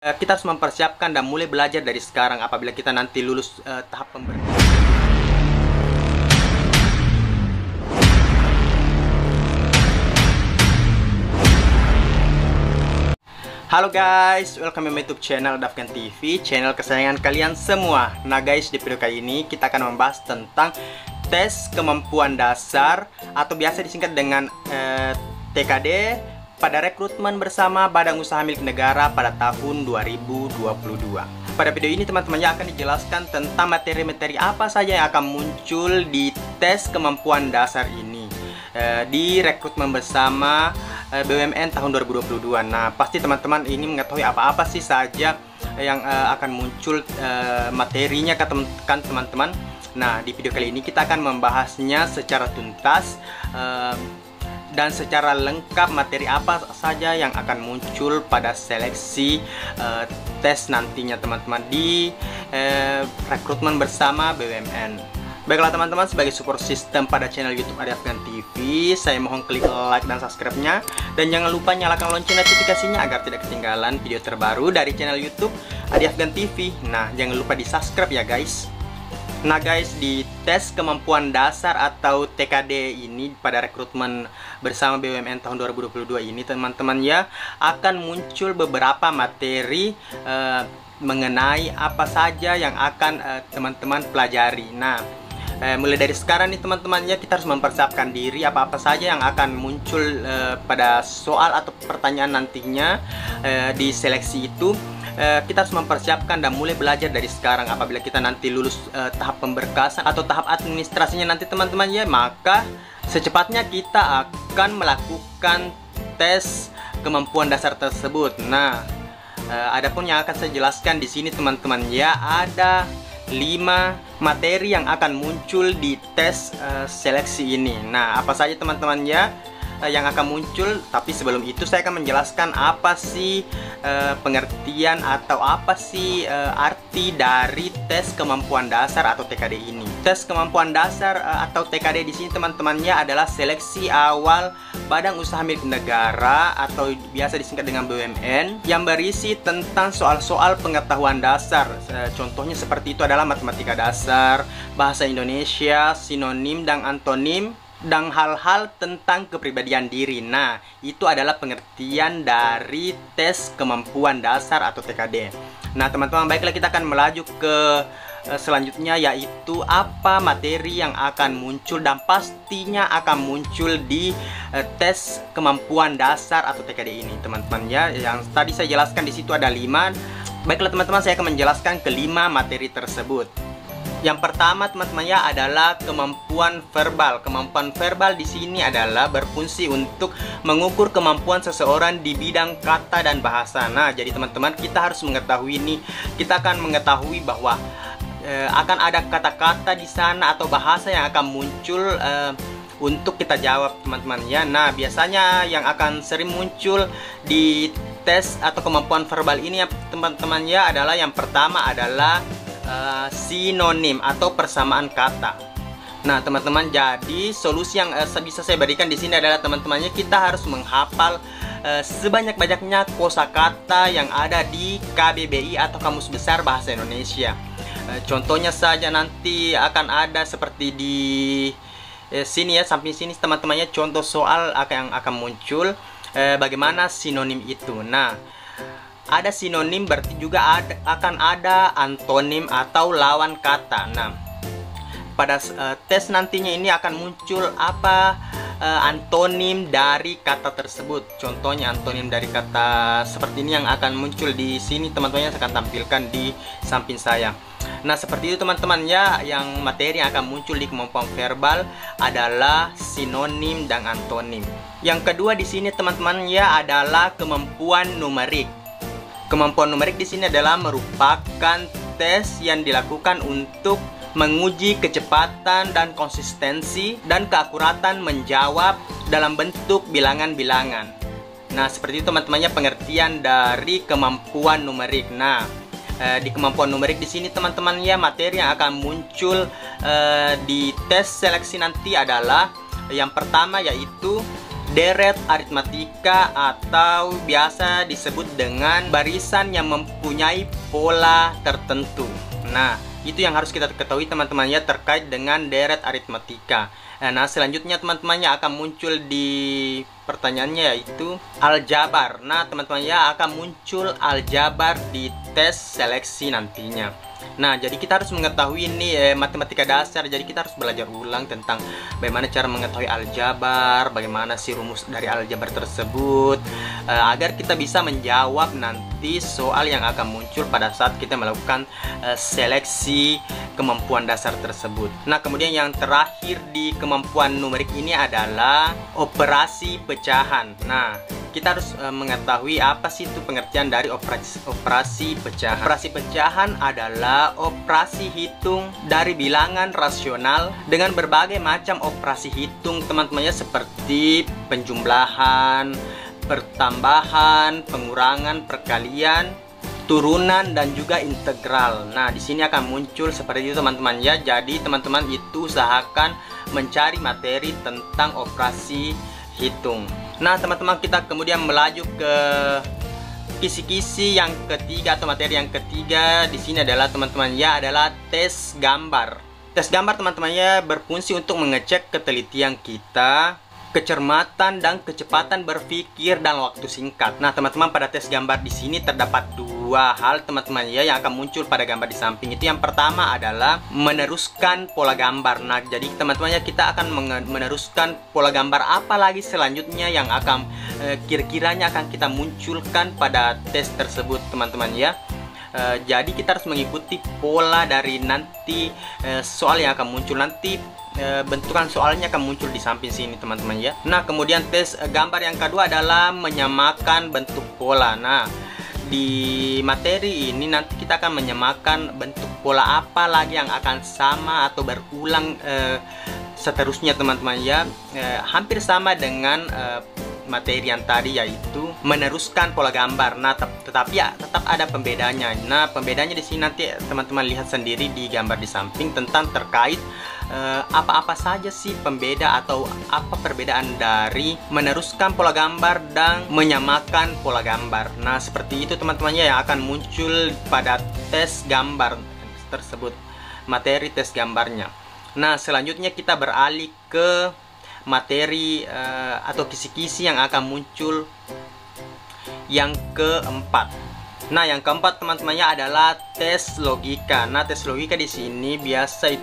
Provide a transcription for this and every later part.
Kita harus mempersiapkan dan mulai belajar dari sekarang apabila kita nanti lulus tahap pemberian. Halo guys, welcome to my YouTube channel Dafkan TV, channel kesayangan kalian semua. Nah guys, di video kali ini kita akan membahas tentang tes kemampuan dasar atau biasa disingkat dengan TKD pada rekrutmen bersama Badan Usaha Milik Negara pada tahun 2022. Pada video ini teman-teman akan dijelaskan tentang materi-materi apa saja yang akan muncul di tes kemampuan dasar ini di rekrutmen bersama BUMN tahun 2022. Nah, pasti teman-teman ini mengetahui apa-apa sih saja yang akan muncul materinya kan teman-teman. Nah, di video kali ini kita akan membahasnya secara tuntas dan secara lengkap materi apa saja yang akan muncul pada seleksi tes nantinya teman-teman di rekrutmen bersama BUMN. Baiklah teman-teman, sebagai support system pada channel YouTube Dafkan TV, saya mohon klik like dan subscribe-nya, dan jangan lupa nyalakan lonceng notifikasinya agar tidak ketinggalan video terbaru dari channel YouTube Dafkan TV. Nah, jangan lupa di subscribe ya guys. Nah guys, di tes kemampuan dasar atau TKD ini pada rekrutmen bersama BUMN tahun 2022 ini teman-teman ya, akan muncul beberapa materi mengenai apa saja yang akan teman-teman pelajari. Nah, mulai dari sekarang nih teman-teman ya, kita harus mempersiapkan diri apa-apa saja yang akan muncul pada soal atau pertanyaan nantinya di seleksi itu. Kita harus mempersiapkan dan mulai belajar dari sekarang apabila kita nanti lulus tahap pemberkasan atau tahap administrasinya nanti teman-teman ya, maka secepatnya kita akan melakukan tes kemampuan dasar tersebut. Nah, adapun yang akan saya jelaskan di sini teman-teman ya, ada 5 materi yang akan muncul di tes seleksi ini. Nah, apa saja teman-teman ya yang akan muncul, tapi sebelum itu saya akan menjelaskan apa sih pengertian atau apa sih arti dari tes kemampuan dasar atau TKD ini. Tes kemampuan dasar atau TKD di sini teman-temannya adalah seleksi awal Badan Usaha Milik Negara atau biasa disingkat dengan BUMN yang berisi tentang soal-soal pengetahuan dasar. Contohnya seperti itu adalah matematika dasar, bahasa Indonesia, sinonim dan antonim, dan hal-hal tentang kepribadian diri. Nah, itu adalah pengertian dari tes kemampuan dasar atau TKD. Nah, teman-teman, baiklah kita akan melaju ke selanjutnya, yaitu apa materi yang akan muncul dan pastinya akan muncul di tes kemampuan dasar atau TKD ini, teman-teman ya. Yang tadi saya jelaskan di situ ada 5. Baiklah teman-teman, saya akan menjelaskan ke-5 materi tersebut. Yang pertama teman-teman ya adalah kemampuan verbal. Kemampuan verbal di sini adalah berfungsi untuk mengukur kemampuan seseorang di bidang kata dan bahasa. Nah, jadi teman-teman kita harus mengetahui ini. Kita akan mengetahui bahwa akan ada kata-kata di sana atau bahasa yang akan muncul untuk kita jawab teman-teman ya. Nah, biasanya yang akan sering muncul di tes atau kemampuan verbal ini ya teman-teman ya adalah yang pertama adalah sinonim atau persamaan kata. Nah, teman-teman, jadi solusi yang bisa saya berikan di sini adalah teman-temannya kita harus menghafal sebanyak-banyaknya kosakata yang ada di KBBI atau Kamus Besar Bahasa Indonesia. Contohnya saja nanti akan ada seperti di sini ya, samping sini teman-temannya contoh soal yang akan muncul bagaimana sinonim itu. Nah, ada sinonim berarti juga akan ada antonim atau lawan kata. Nah, pada tes nantinya ini akan muncul apa antonim dari kata tersebut. Contohnya antonim dari kata seperti ini yang akan muncul di sini teman-teman, saya akan tampilkan di samping saya. Nah, seperti itu teman-teman ya, yang materi yang akan muncul di kemampuan verbal adalah sinonim dan antonim. Yang kedua di sini teman-teman ya adalah kemampuan numerik. Kemampuan numerik di sini adalah merupakan tes yang dilakukan untuk menguji kecepatan dan konsistensi dan keakuratan menjawab dalam bentuk bilangan-bilangan. Nah, seperti itu teman-temannya pengertian dari kemampuan numerik. Nah, di kemampuan numerik di sini teman-teman ya, materi yang akan muncul di tes seleksi nanti adalah yang pertama yaitu deret aritmatika atau biasa disebut dengan barisan yang mempunyai pola tertentu. Nah, itu yang harus kita ketahui teman-teman ya terkait dengan deret aritmatika. Nah, selanjutnya teman-teman ya akan muncul di pertanyaannya yaitu aljabar. Nah, teman-teman ya akan muncul aljabar di tes seleksi nantinya. Nah, jadi kita harus mengetahui ini matematika dasar. Jadi kita harus belajar ulang tentang bagaimana cara mengetahui aljabar, bagaimana sih rumus dari aljabar tersebut, agar kita bisa menjawab nanti soal yang akan muncul pada saat kita melakukan seleksi kemampuan dasar tersebut. Nah, kemudian yang terakhir di kemampuan numerik ini adalah operasi pecahan. Nah, kita harus mengetahui apa sih itu pengertian dari operasi pecahan. Operasi pecahan adalah operasi hitung dari bilangan rasional dengan berbagai macam operasi hitung teman-teman ya, seperti penjumlahan, pertambahan, pengurangan, perkalian, turunan, dan juga integral. Nah, di sini akan muncul seperti itu teman-teman ya. Jadi teman-teman itu usahakan mencari materi tentang operasi hitung. Nah, teman-teman kita kemudian melaju ke kisi-kisi yang ketiga atau materi yang ketiga di sini adalah teman-teman ya adalah tes gambar. Tes gambar teman-teman ya berfungsi untuk mengecek ketelitian kita, kecermatan dan kecepatan berpikir dalam waktu singkat. Nah, teman-teman pada tes gambar di sini terdapat dua hal teman-teman ya yang akan muncul pada gambar di samping. Itu yang pertama adalah meneruskan pola gambar. Nah, jadi teman-teman ya kita akan meneruskan pola gambar apa lagi selanjutnya yang akan kira-kiranya akan kita munculkan pada tes tersebut teman-teman ya. Jadi kita harus mengikuti pola dari nanti soal yang akan muncul nanti. Bentukan soalnya akan muncul di samping sini teman-teman ya. Nah, kemudian tes gambar yang kedua adalah menyamakan bentuk pola. Nah, di materi ini nanti kita akan menyamakan bentuk pola apa lagi yang akan sama atau berulang seterusnya teman-teman ya. Hampir sama dengan materi yang tadi yaitu meneruskan pola gambar. Nah, tetapi ya tetap ada pembedanya. Nah, pembedanya di sini nanti teman-teman lihat sendiri di gambar di samping tentang terkait apa-apa saja sih pembeda atau apa perbedaan dari meneruskan pola gambar dan menyamakan pola gambar. Nah, seperti itu teman-temannya yang akan muncul pada tes gambar tersebut, materi tes gambarnya. Nah, selanjutnya kita beralih ke materi atau kisi-kisi yang akan muncul yang keempat. Nah, yang keempat teman-temannya adalah tes logika. Nah, tes logika di sini biasa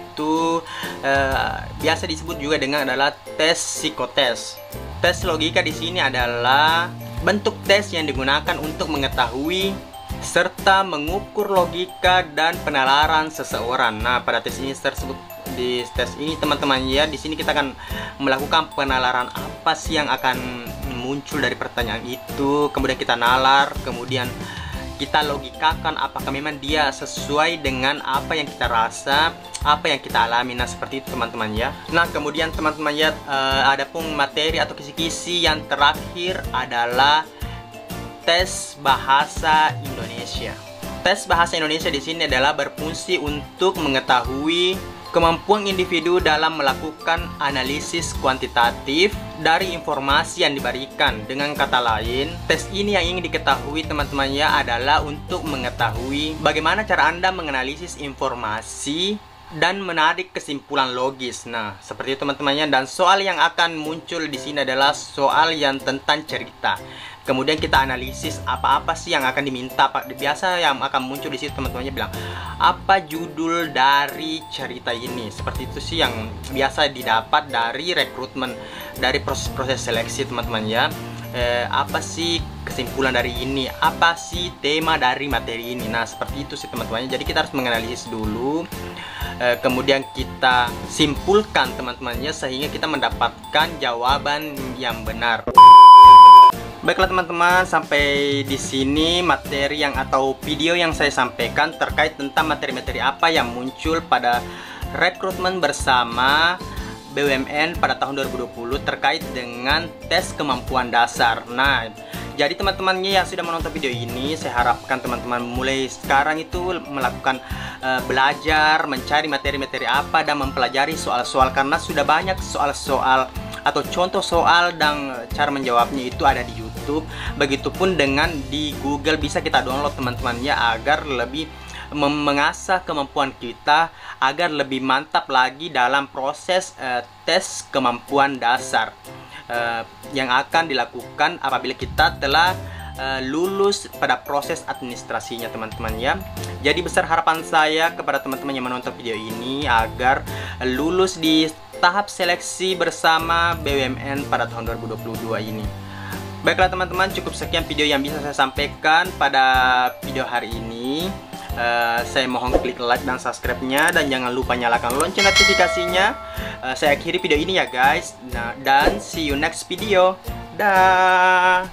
disebut juga dengan adalah tes psikotes. Tes logika di sini adalah bentuk tes yang digunakan untuk mengetahui serta mengukur logika dan penalaran seseorang. Nah, pada tes ini tersebut di tes ini teman-teman ya, di sini kita akan melakukan penalaran apa sih yang akan muncul dari pertanyaan itu. Kemudian kita nalar, kemudian kita logikakan apakah memang dia sesuai dengan apa yang kita rasa, apa yang kita alami. Nah, seperti itu teman-teman ya. Nah, kemudian teman-teman ya ada pun materi atau kisi-kisi yang terakhir adalah tes bahasa Indonesia. Tes bahasa Indonesia di sini adalah berfungsi untuk mengetahui kemampuan individu dalam melakukan analisis kuantitatif dari informasi yang diberikan. Dengan kata lain, tes ini yang ingin diketahui teman-temannya adalah untuk mengetahui bagaimana cara Anda menganalisis informasi dan menarik kesimpulan logis. Nah, seperti itu teman-temannya. Dan soal yang akan muncul di sini adalah soal yang tentang cerita. Kemudian kita analisis apa-apa sih yang akan diminta. Biasa yang akan muncul di situ teman-temannya bilang, apa judul dari cerita ini? Seperti itu sih yang biasa didapat dari rekrutmen, dari proses seleksi teman-teman ya. Apa sih kesimpulan dari ini? Apa sih tema dari materi ini? Nah, seperti itu sih teman-temannya. Jadi kita harus menganalisis dulu, kemudian kita simpulkan teman-temannya sehingga kita mendapatkan jawaban yang benar. Baiklah teman-teman, sampai di sini materi yang atau video yang saya sampaikan terkait tentang materi-materi apa yang muncul pada rekrutmen bersama BUMN pada tahun 2020 terkait dengan tes kemampuan dasar. Nah, jadi teman-temannya yang sudah menonton video ini, saya harapkan teman-teman mulai sekarang itu melakukan belajar, mencari materi-materi apa dan mempelajari soal-soal, karena sudah banyak soal-soal atau contoh soal dan cara menjawabnya itu ada di YouTube. Begitupun dengan di Google, bisa kita download teman-teman ya, agar lebih mengasah kemampuan kita agar lebih mantap lagi dalam proses tes kemampuan dasar yang akan dilakukan apabila kita telah lulus pada proses administrasinya teman-teman ya. Jadi besar harapan saya kepada teman-teman yang menonton video ini agar lulus di tahap seleksi bersama BUMN pada tahun 2022 ini. Baiklah teman-teman, cukup sekian video yang bisa saya sampaikan pada video hari ini. Saya mohon klik like dan subscribe-nya, dan jangan lupa nyalakan lonceng notifikasinya. Saya akhiri video ini ya guys. Nah, dan see you next video. Dah.